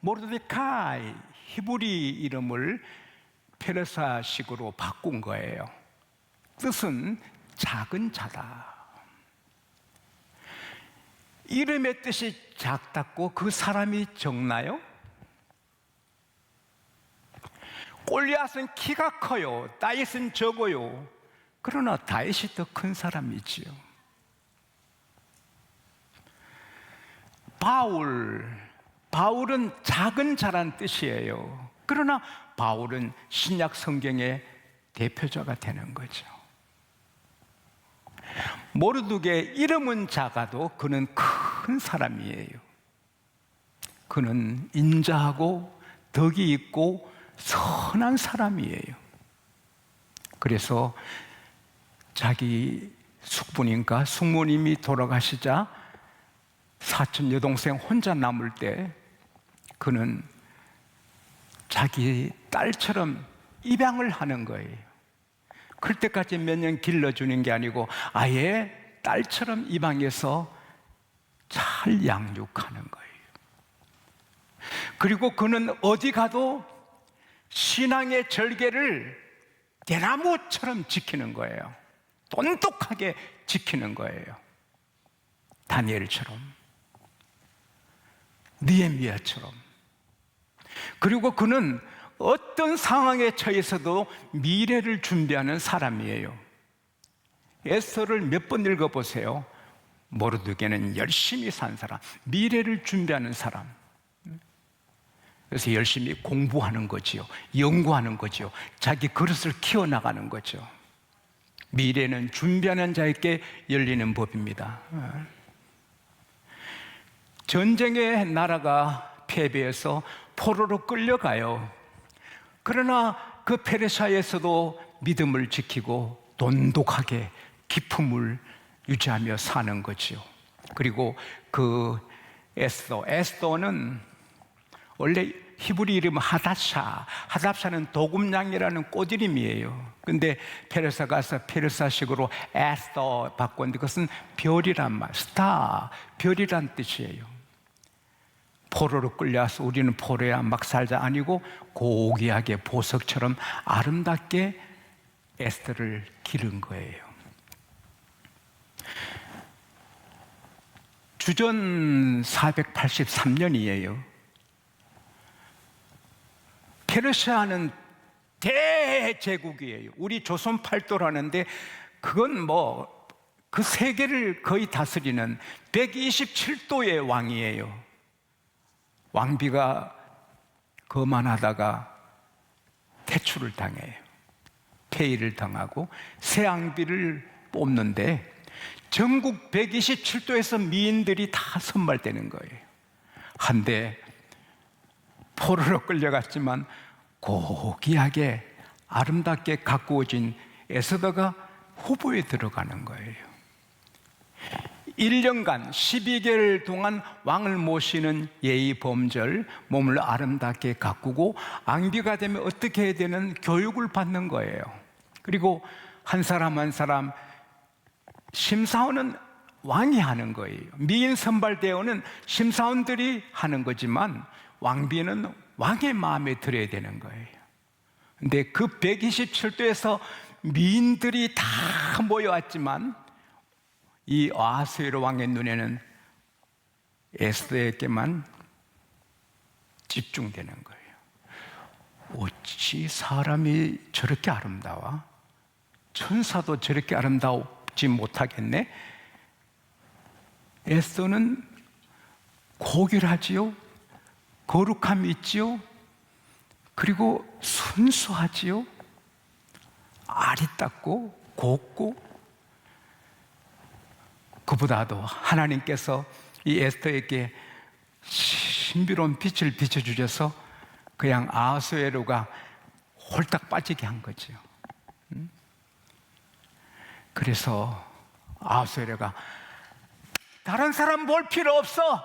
모르드카이 히브리 이름을 페르사식으로 바꾼 거예요. 뜻은 작은 자다. 이름의 뜻이 작다고 그 사람이 적나요? 골리앗은 키가 커요. 다윗은 적어요. 그러나 다윗이 더 큰 사람이지요. 바울은 작은 자란 뜻이에요. 그러나 바울은 신약 성경의 대표자가 되는 거죠. 모르드게 이름은 작아도 그는 큰 사람이에요. 그는 인자하고 덕이 있고 선한 사람이에요. 그래서 자기 숙부님이 돌아가시자 사촌 여동생 혼자 남을 때 그는 자기 딸처럼 입양을 하는 거예요. 그럴 때까지 몇 년 길러주는 게 아니고 아예 딸처럼 입양해서 잘 양육하는 거예요. 그리고 그는 어디 가도 신앙의 절개를 대나무처럼 지키는 거예요. 똑똑하게 지키는 거예요. 다니엘처럼, 느헤미야처럼. 그리고 그는 어떤 상황에 처해서도 미래를 준비하는 사람이에요. 에스더를 몇 번 읽어보세요. 모르드게는 열심히 산 사람, 미래를 준비하는 사람. 그래서 열심히 공부하는 거지요. 연구하는 거지요. 자기 그릇을 키워나가는 거죠. 미래는 준비하는 자에게 열리는 법입니다. 전쟁에 나라가 패배해서 포로로 끌려가요. 그러나 그 페르시아에서도 믿음을 지키고 돈독하게 기품을 유지하며 사는 거지요. 그리고 그 에스더는 원래 히브리 이름 하답샤는 도금냥이라는 꽃 이름이에요. 근데 페르시아 가서 페르시아식으로 에스더 바꿨는데 그것은 별이란 말, 스타, 별이란 뜻이에요. 포로로 끌려와서 우리는 포로야 막 살자 아니고 고귀하게 보석처럼 아름답게 에스더를 기른 거예요. 주전 483년이에요. 페르시아는 대제국이에요. 우리 조선 팔도라는데 그건 그 세계를 거의 다스리는 127도의 왕이에요. 왕비가 거만하다가 퇴출을 당해요. 폐위를 당하고 새 왕비를 뽑는데 전국 127도에서 미인들이 다 선발되는 거예요. 한데 포로로 끌려갔지만 고귀하게 아름답게 가꾸어진 에스더가 후보에 들어가는 거예요. 1년간 12개월 동안 왕을 모시는 예의 범절, 몸을 아름답게 가꾸고 앙비가 되면 어떻게 해야 되는 교육을 받는 거예요. 그리고 한 사람 한 사람 심사원은 왕이 하는 거예요. 미인 선발 대우는 심사원들이 하는 거지만 왕비는 왕의 마음에 들어야 되는 거예요. 근데 그 127도에서 미인들이 다 모여왔지만 이 아하스웨로 왕의 눈에는 에스더에게만 집중되는 거예요. 어찌 사람이 저렇게 아름다워? 천사도 저렇게 아름다우지 못하겠네? 에스더는 고결하지요, 거룩함이 있지요, 그리고 순수하지요, 아리따고 곱고. 그보다도 하나님께서 이 에스더에게 신비로운 빛을 비춰주셔서 그냥 아하스웨로가 홀딱 빠지게 한 거죠. 그래서 아하스웨로가 다른 사람 볼 필요 없어,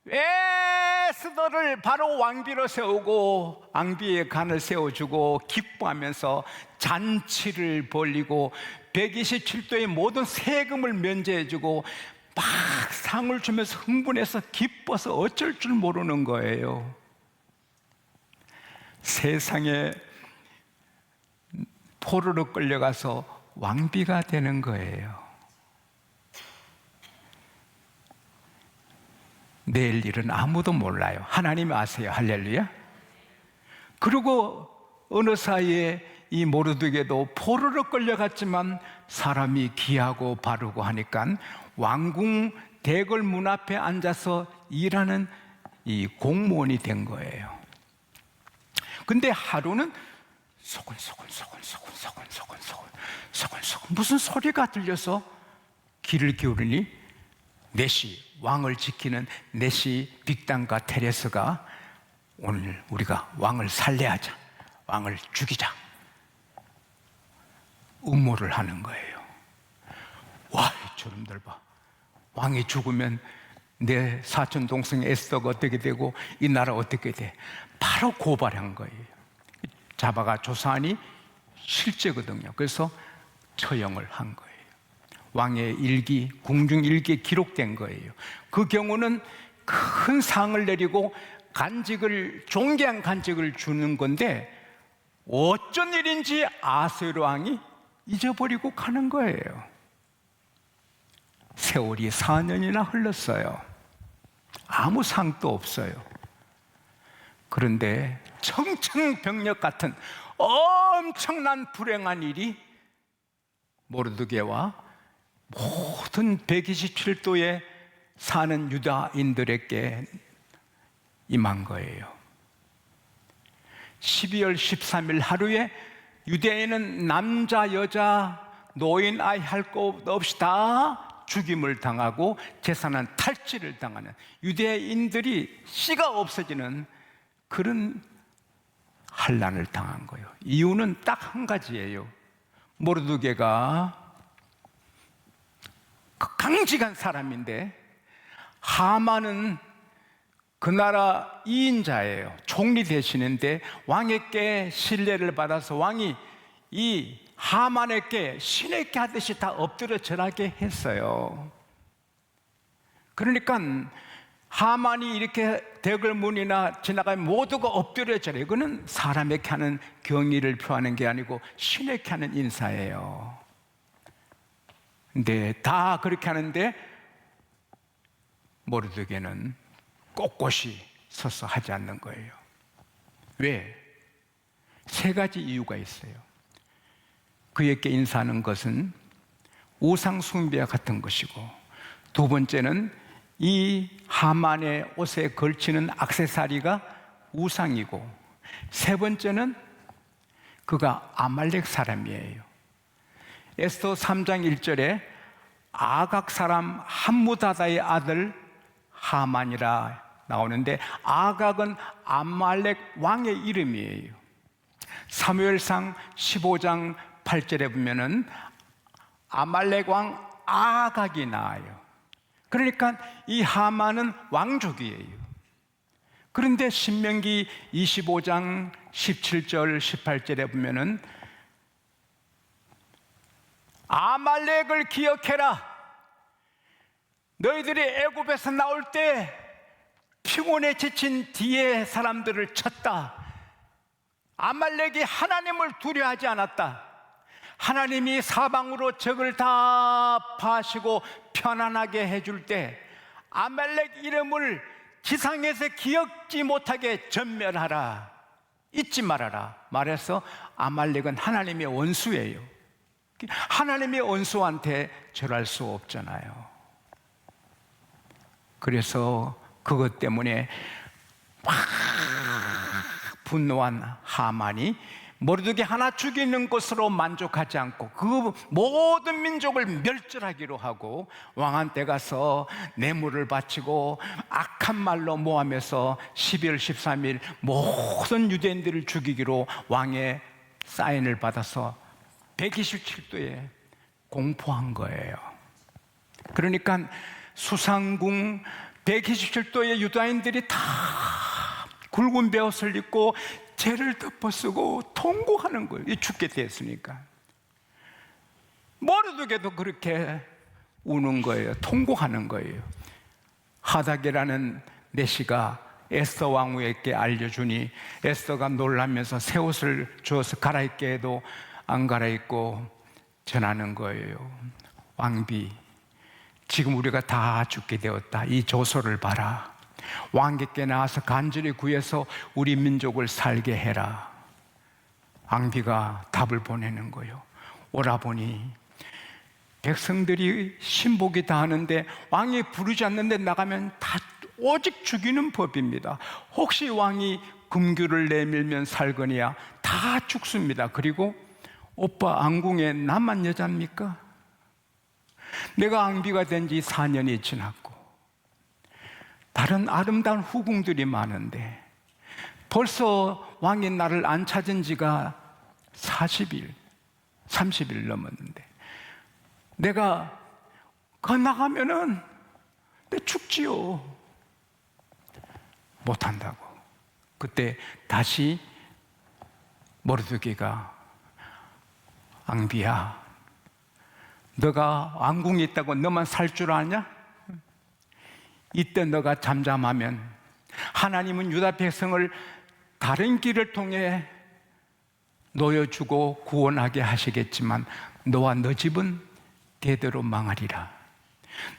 에스더를 바로 왕비로 세우고 앙비의 간을 세워주고 기뻐하면서 잔치를 벌이고 127도의 모든 세금을 면제해주고 막 상을 주면서 흥분해서 기뻐서 어쩔 줄 모르는 거예요. 세상에 포로로 끌려가서 왕비가 되는 거예요. 내일 일은 아무도 몰라요. 하나님이 아세요. 할렐루야. 그리고 어느 사이에 이 모르드게도 포로로 끌려갔지만 사람이 귀하고 바르고 하니까 왕궁 대궐 문 앞에 앉아서 일하는 이 공무원이 된 거예요. 근데 하루는 소곤소곤 무슨 소리가 들려서 귀를 기울이니 내시, 왕을 지키는 내시 빅단과 테레스가 오늘 우리가 왕을 살해하자, 왕을 죽이자 음모를 하는 거예요. 와, 저놈들 봐. 왕이 죽으면 내 사촌 동생 에스더가 어떻게 되고 이 나라 어떻게 돼? 바로 고발한 거예요. 잡아가 조사하니 실제거든요. 그래서 처형을 한 거예요. 왕의 일기, 궁중 일기에 기록된 거예요. 그 경우는 큰 상을 내리고 간직을, 존귀한 간직을 주는 건데 어쩐 일인지 아하수에로 왕이 잊어버리고 가는 거예요. 세월이 4년이나 흘렀어요. 아무 상도 없어요. 그런데 청천벽력 같은 엄청난 불행한 일이 모르드게와 모든 127도에 사는 유다인들에게 임한 거예요. 12월 13일 하루에 유대인은 남자, 여자, 노인, 아이 할 것 없이 다 죽임을 당하고 재산은 탈취를 당하는, 유대인들이 씨가 없어지는 그런 환난을 당한 거예요. 이유는 딱 한 가지예요. 모르드게가 강직한 사람인데 하만은 그 나라 2인자예요. 총리 되시는데 왕에게 신뢰를 받아서 왕이 이 하만에게 신에게 하듯이 다 엎드려 절하게 했어요. 그러니까 하만이 이렇게 대궐문이나 지나가면 모두가 엎드려 절해요. 이거는 사람에게 하는 경의를 표하는 게 아니고 신에게 하는 인사예요. 근데 다 그렇게 하는데 모르드게는 꼿꼿이 서서 하지 않는 거예요. 왜? 세 가지 이유가 있어요. 그에게 인사하는 것은 우상 숭배와 같은 것이고, 두 번째는 이 하만의 옷에 걸치는 액세서리가 우상이고, 세 번째는 그가 아말렉 사람이에요. 에스더 3장 1절에 아각 사람 함무다다의 아들 하만이라 나오는데, 아각은 아말렉 왕의 이름이에요. 사무엘상 15장 8절에 보면은 아말렉 왕 아각이 나와요. 그러니까 이 하만은 왕족이에요. 그런데 신명기 25장 17절 18절에 보면은 아말렉을 기억해라. 너희들이 애굽에서 나올 때 피곤에 지친 뒤에 사람들을 쳤다. 아말렉이 하나님을 두려워하지 않았다. 하나님이 사방으로 적을 다 파시고 편안하게 해줄 때 아말렉 이름을 지상에서 기억지 못하게 전멸하라, 잊지 말아라 말해서, 아말렉은 하나님의 원수예요. 하나님의 원수한테 절할 수 없잖아요. 그래서 그것 때문에 막 분노한 하만이 모르드게 하나 죽이는 것으로 만족하지 않고 그 모든 민족을 멸절하기로 하고 왕한테 가서 뇌물을 바치고 악한 말로 모함해서 12월 13일 모든 유대인들을 죽이기로 왕의 사인을 받아서 127도에 공포한 거예요. 그러니까 수상궁 127도의 유다인들이 다 굵은 베옷을 입고 죄를 덮어쓰고 통곡하는 거예요. 죽게 됐으니까. 모르드게도 그렇게 우는 거예요. 통곡하는 거예요. 하닥이라는 내시가 에스더 왕후에게 알려주니 에스더가 놀라면서 새 옷을 주어서 갈아입게 해도 안 갈아입고 전하는 거예요. 왕비, 지금 우리가 다 죽게 되었다. 이 조서를 봐라. 왕께께 나와서 간절히 구해서 우리 민족을 살게 해라. 왕비가 답을 보내는 거예요. 오라보니 백성들이 신복이 다 하는데 왕이 부르지 않는데 나가면 다 오직 죽이는 법입니다. 혹시 왕이 금규를 내밀면 살거니와 다 죽습니다. 그리고 오빠 왕궁에 나만 여자입니까? 내가 왕비가 된 지 4년이 지났고 다른 아름다운 후궁들이 많은데 벌써 왕이 나를 안 찾은 지가 40일, 30일 넘었는데 내가 나가면은 내 죽지요. 못한다고. 그때 다시 모르드게가 왕비야, 너가 왕궁에 있다고 너만 살 줄 아냐? 이때 너가 잠잠하면 하나님은 유다 백성을 다른 길을 통해 놓여주고 구원하게 하시겠지만 너와 너 집은 대대로 망하리라.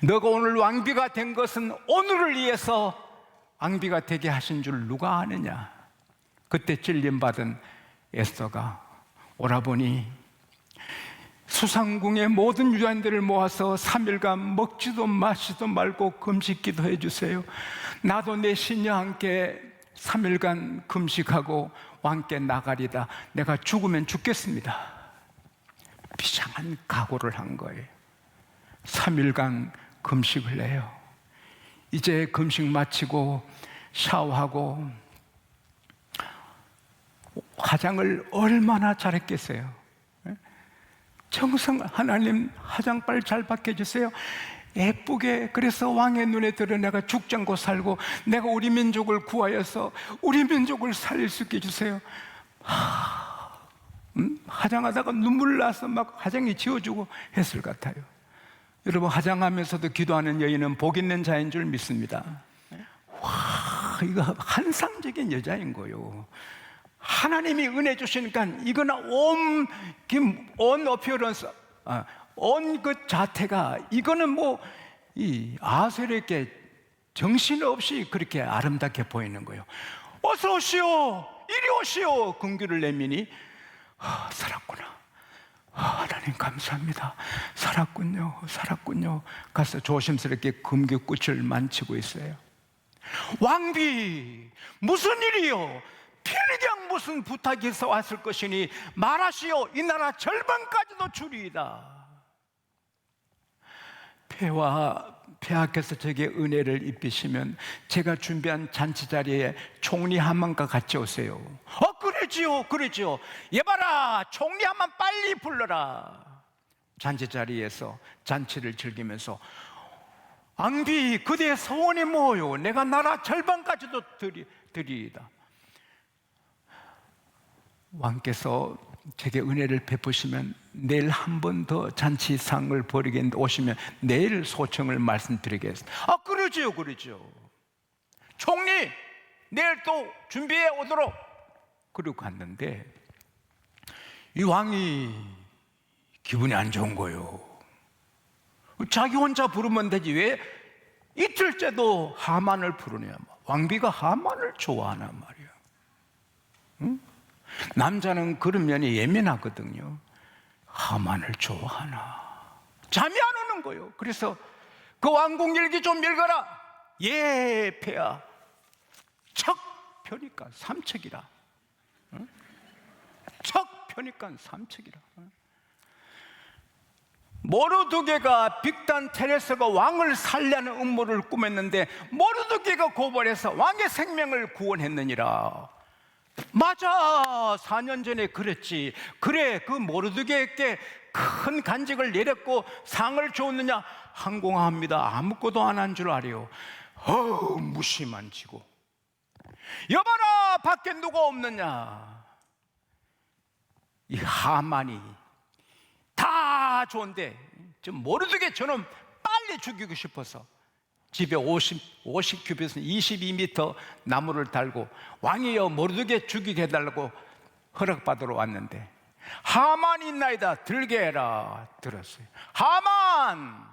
너가 오늘 왕비가 된 것은 오늘을 위해서 왕비가 되게 하신 줄 누가 아느냐? 그때 찔림받은 에스더가 오라보니 수상궁의 모든 유관들을 모아서 3일간 먹지도 마시도 말고 금식 기도해 주세요. 나도 내 신녀와 함께 3일간 금식하고 왕께 나가리다. 내가 죽으면 죽겠습니다. 비장한 각오를 한 거예요. 3일간 금식을 해요. 이제 금식 마치고 샤워하고 화장을 얼마나 잘했겠어요. 정성 하나님 화장빨 잘 바뀌어주세요. 예쁘게. 그래서 왕의 눈에 들어 내가 죽지 않고 살고 내가 우리 민족을 구하여서 우리 민족을 살릴 수 있게 해주세요. 화장하다가 눈물 나서 막 화장이 지워주고 했을 것 같아요. 여러분, 화장하면서도 기도하는 여인은 복 있는 자인 줄 믿습니다. 와, 이거 환상적인 여자인 거예요. 하나님이 은혜 주시니까 이거나 온 어피어런스, 온 그 자태가 이거는 뭐 이 아세르에게 정신없이 그렇게 아름답게 보이는 거예요. 어서 오시오, 이리 오시오. 금규를 내미니 살았구나. 하나님 감사합니다. 살았군요, 살았군요. 가서 조심스럽게 금규꽃을 만지고 있어요. 왕비, 무슨 일이요? 편의경 무슨 부탁이 있어 왔을 것이니 말하시오. 이 나라 절반까지도 주리이다. 폐하께서 제게 은혜를 입히시면 제가 준비한 잔치 자리에 총리 하만과 같이 오세요. 그러지요, 그러지요. 예봐라, 총리 하만 빨리 불러라. 잔치 자리에서 잔치를 즐기면서 왕비, 그대의 소원이 뭐요? 내가 나라 절반까지도 드리이다. 왕께서 제게 은혜를 베푸시면 내일 한 번 더 잔치상을 벌이겠는데 오시면 내일 소청을 말씀드리겠습니다. 그러지요, 그러지요. 총리, 내일 또 준비해 오도록. 그리고 갔는데 이 왕이 기분이 안 좋은 거예요. 자기 혼자 부르면 되지 왜 이틀째도 하만을 부르냐. 왕비가 하만을 좋아하나 말이야. 응? 남자는 그런 면이 예민하거든요. 하만을 좋아하나. 잠이 안 오는 거예요. 그래서 그 왕궁 일기 좀 읽어라. 예, 폐하. 척 펴니까 삼척이라. 응? 척 펴니까 삼척이라. 모르드게가 빅단 테레스가 왕을 살려는 음모를 꾸몄는데 모르드게가 고발해서 왕의 생명을 구원했느니라. 맞아, 4년 전에 그랬지. 그래, 그 모르드게에게 큰 간직을 내렸고 상을 줬느냐? 항공합니다. 아무것도 안 한 줄 알아요. 무심한 지고. 여봐라, 밖에 누가 없느냐? 이 하만이 다 좋은데 좀 모르드게 저놈 빨리 죽이고 싶어서 집에 50 큐빗은 22m 나무를 달고 왕이여 모르드게 죽이게 해달라고 허락받으러 왔는데 하만이 있나이다 들게 해라. 들었어요. 하만,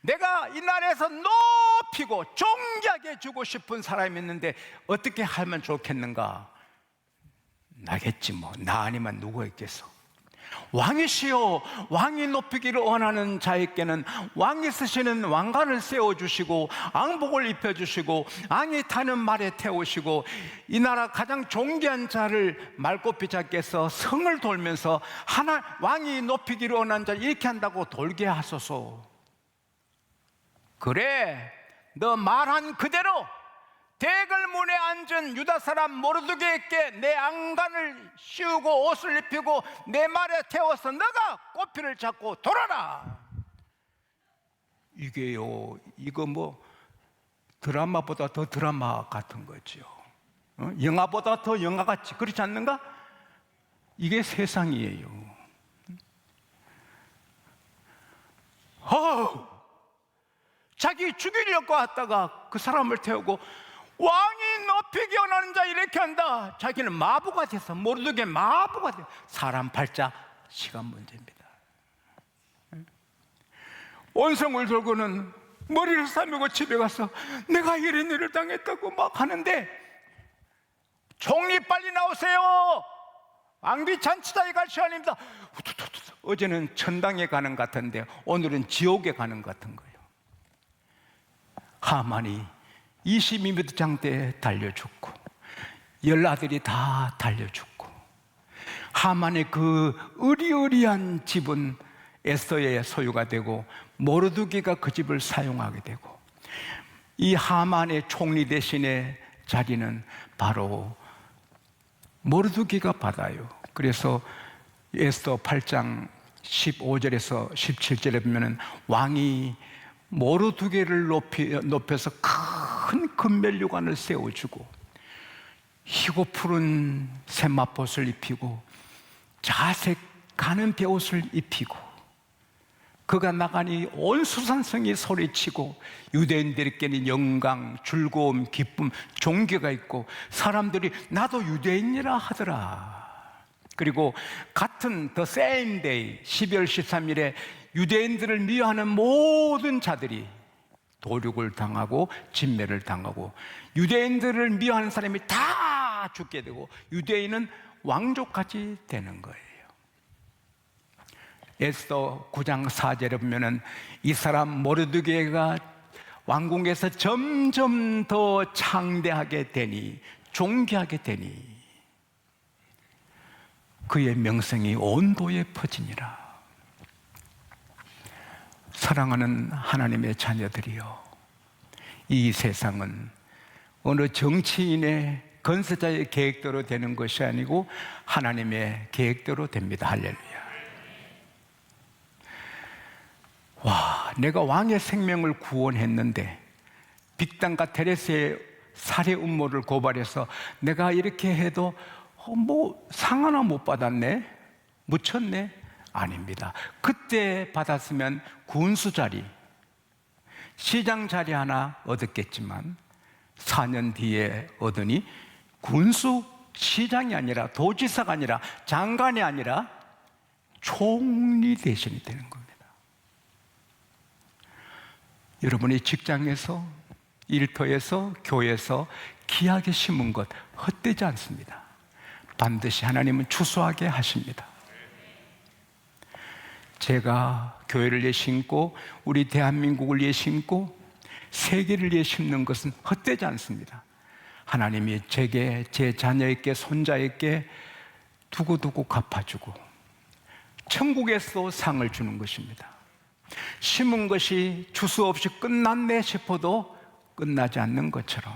내가 이 나라에서 높이고 존귀하게 주고 싶은 사람이 있는데 어떻게 하면 좋겠는가? 나겠지 뭐. 나 아니면 누가 있겠어. 왕이시여, 왕이 높이기를 원하는 자에게는 왕이 쓰시는 왕관을 세워주시고 왕복을 입혀주시고 왕이 타는 말에 태우시고 이 나라 가장 존귀한 자를 말꼽히 잡게서 성을 돌면서 하나 왕이 높이기를 원하는 자 이렇게 한다고 돌게 하소서. 그래, 너 말한 그대로 대궐문에 앉은 유다 사람 모르드게에게 내 안간을 씌우고 옷을 입히고 내 말에 태워서 너가 꼬피를 잡고 돌아라. 이게요, 이거 뭐 드라마보다 더 드라마 같은 거죠. 영화보다 더 영화 같지, 그렇지 않는가? 이게 세상이에요. 자기 죽이려고 하다가 그 사람을 태우고 왕이 높이기 원하는 자 이렇게 한다. 자기는 마부가 돼서 모르드게 마부가 돼. 사람 팔자 시간 문제입니다. 원성을 돌고는 머리를 싸매고 집에 가서 내가 이런 일을 당했다고 막 하는데 총리 빨리 나오세요. 왕비 잔치자에 갈 시간입니다. 어제는 천당에 가는 것 같은데 오늘은 지옥에 가는 것 같은 거예요. 하만이 22m 장대에 달려 죽고 열 아들이 다 달려 죽고 하만의 그 으리으리한 집은 에스더의 소유가 되고 모르드게가 그 집을 사용하게 되고 이 하만의 총리 대신의 자리는 바로 모르드게가 받아요. 그래서 에스더 8장 15절에서 17절에 보면 왕이 모르드게를 높여서 큰 금멜류관을 세워주고 희고 푸른 세마포옷을 입히고 자색 가는 베옷을 입히고 그가 나가니 온 수산성이 소리치고 유대인들에게는 영광, 즐거움, 기쁨, 존귀가 있고 사람들이 나도 유대인이라 하더라. 그리고 같은 the same day 12월 13일에 유대인들을 미워하는 모든 자들이 도륙을 당하고 진멸을 당하고 유대인들을 미워하는 사람이 다 죽게 되고 유대인은 왕족까지 되는 거예요. 에스더 9장 4절에 보면은 이 사람 모르드게가 왕궁에서 점점 더 창대하게 되니 존귀하게 되니 그의 명성이 온 도에 퍼지니라. 사랑하는 하나님의 자녀들이여, 이 세상은 어느 정치인의 건설자의 계획대로 되는 것이 아니고 하나님의 계획대로 됩니다. 할렐루야. 와, 내가 왕의 생명을 구원했는데 빅단과 테레스의 살해 음모를 고발해서 내가 이렇게 해도 뭐 상 하나 못 받았네? 묻혔네? 아닙니다. 그때 받았으면 군수 자리, 시장 자리 하나 얻었겠지만 4년 뒤에 얻으니 군수 시장이 아니라 도지사가 아니라 장관이 아니라 총리 대신이 되는 겁니다. 여러분이 직장에서, 일터에서, 교회에서 귀하게 심은 것 헛되지 않습니다. 반드시 하나님은 추수하게 하십니다. 제가 교회를 위해 심고 우리 대한민국을 위해 심고 세계를 위해 심는 것은 헛되지 않습니다. 하나님이 제게, 제 자녀에게, 손자에게 두고두고 갚아주고 천국에서 상을 주는 것입니다. 심은 것이 주수 없이 끝났네 싶어도 끝나지 않는 것처럼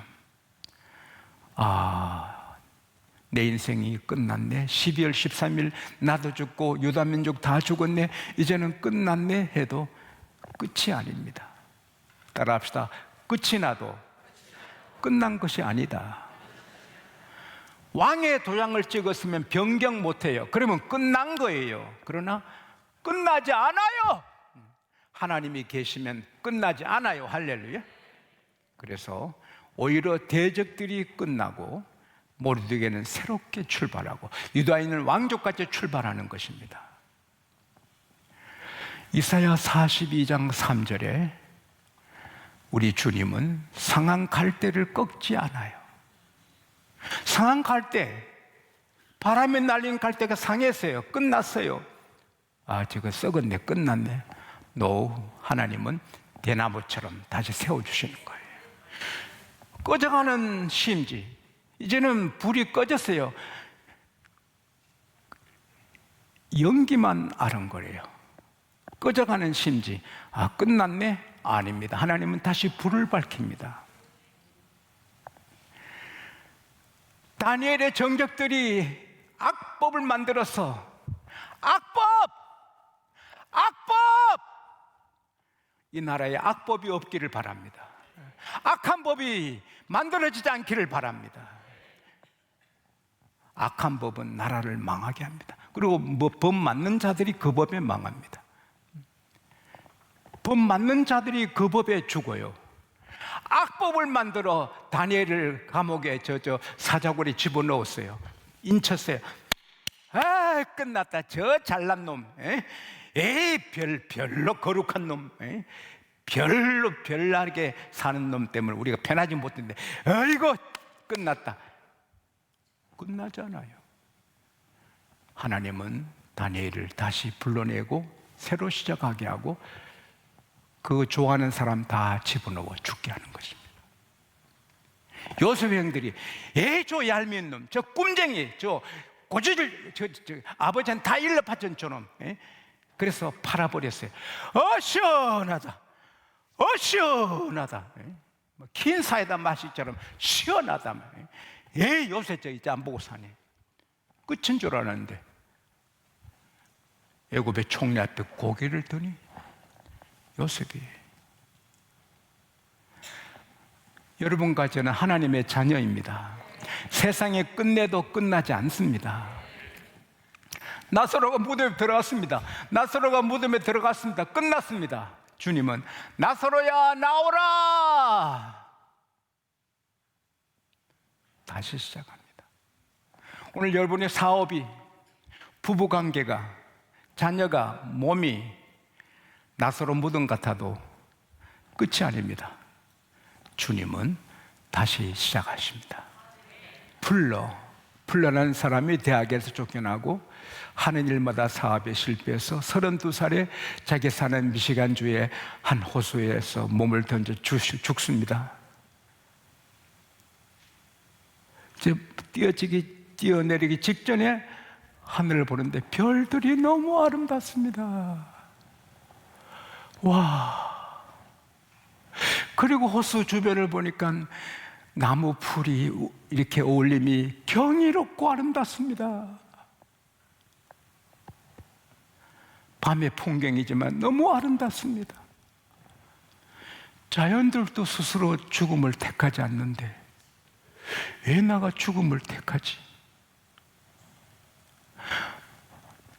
내 인생이 끝났네, 12월 13일 나도 죽고 유다민족 다 죽었네, 이제는 끝났네 해도 끝이 아닙니다. 따라합시다. 끝이 나도 끝난 것이 아니다. 왕의 도장을 찍었으면 변경 못해요. 그러면 끝난 거예요. 그러나 끝나지 않아요. 하나님이 계시면 끝나지 않아요. 할렐루야. 그래서 오히려 대적들이 끝나고 모르드게는 새롭게 출발하고 유다인은 왕족같이 출발하는 것입니다. 이사야 42장 3절에 우리 주님은 상한 갈대를 꺾지 않아요. 상한 갈대, 바람에 날린 갈대가 상했어요. 끝났어요. 아, 저거 썩었네, 끝났네. 노, 하나님은 대나무처럼 다시 세워주시는 거예요. 꺼져가는 심지, 이제는 불이 꺼졌어요. 연기만 아른거려요. 꺼져가는 심지, 아, 끝났네? 아닙니다. 하나님은 다시 불을 밝힙니다. 다니엘의 정적들이 악법을 만들어서 악법! 이 나라에 악법이 없기를 바랍니다. 악한 법이 만들어지지 않기를 바랍니다. 악한 법은 나라를 망하게 합니다. 그리고 법 맞는 자들이 그 법에 망합니다. 법 맞는 자들이 그 법에 죽어요. 악법을 만들어 다니엘을 감옥에 사자굴에 집어넣었어요. 인쳤어요. 아, 끝났다. 저 잘난 놈. 별로 거룩한 놈. 별로 별나게 사는 놈 때문에 우리가 편하지 못했는데, 아이고, 끝났다. 끝나잖아요. 하나님은 다니엘을 다시 불러내고 새로 시작하게 하고 그 좋아하는 사람 다 집어넣어 죽게 하는 것입니다. 요셉의 형들이 저 얄미운 놈, 저 꿈쟁이, 저 고지를 아버지한테 다 일러바친 저놈, 그래서 팔아버렸어요. 시원하다. 시원하다. 긴 사이다 마시처럼 시원하다. 요새 저 이제 안 보고 사네. 끝인 줄 알았는데 애굽의 총리 앞에 고개를 드니 요셉이. 여러분과 저는 하나님의 자녀입니다. 세상의 끝내도 끝나지 않습니다. 나사로가 무덤에 들어갔습니다. 나사로가 무덤에 들어갔습니다. 끝났습니다. 주님은 나사로야 나오라, 다시 시작합니다. 오늘 여러분의 사업이, 부부관계가, 자녀가, 몸이 나사로 무덤 같아도 끝이 아닙니다. 주님은 다시 시작하십니다. 풀러난 사람이 대학에서 쫓겨나고 하는 일마다 사업에 실패해서 32살에 자기 사는 미시간주의 한 호수에서 몸을 던져 죽습니다. 뛰어내리기 직전에 하늘을 보는데 별들이 너무 아름답습니다. 와! 그리고 호수 주변을 보니까 나무 풀이 이렇게 어울림이 경이롭고 아름답습니다. 밤의 풍경이지만 너무 아름답습니다. 자연들도 스스로 죽음을 택하지 않는데 왜 나가 죽음을 택하지?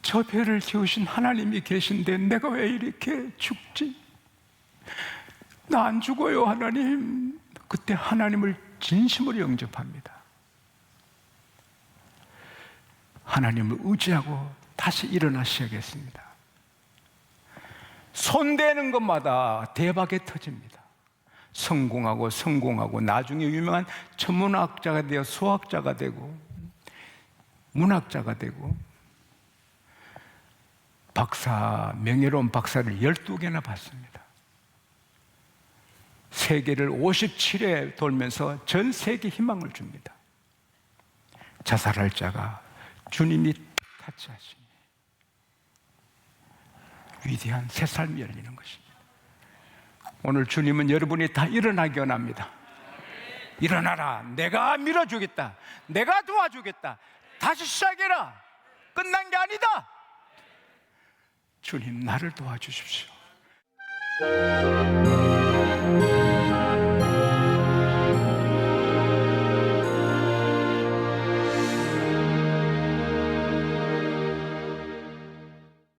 저 배를 지으신 하나님이 계신데 내가 왜 이렇게 죽지? 나 안 죽어요, 하나님. 그때 하나님을 진심으로 영접합니다. 하나님을 의지하고 다시 일어나셔야겠습니다. 손대는 것마다 대박이 터집니다. 성공하고 나중에 유명한 천문학자가 되어 수학자가 되고 문학자가 되고 명예로운 박사를 12개나 받습니다. 세계를 57회 돌면서 전 세계 희망을 줍니다. 자살할 자가 주님이 타치하시니 위대한 새 삶이 열리는 것입니다. 오늘 주님은 여러분이 다 일어나기 원합니다. 일어나라. 내가 밀어주겠다. 내가 도와주겠다. 다시 시작해라. 끝난 게 아니다. 주님, 나를 도와주십시오.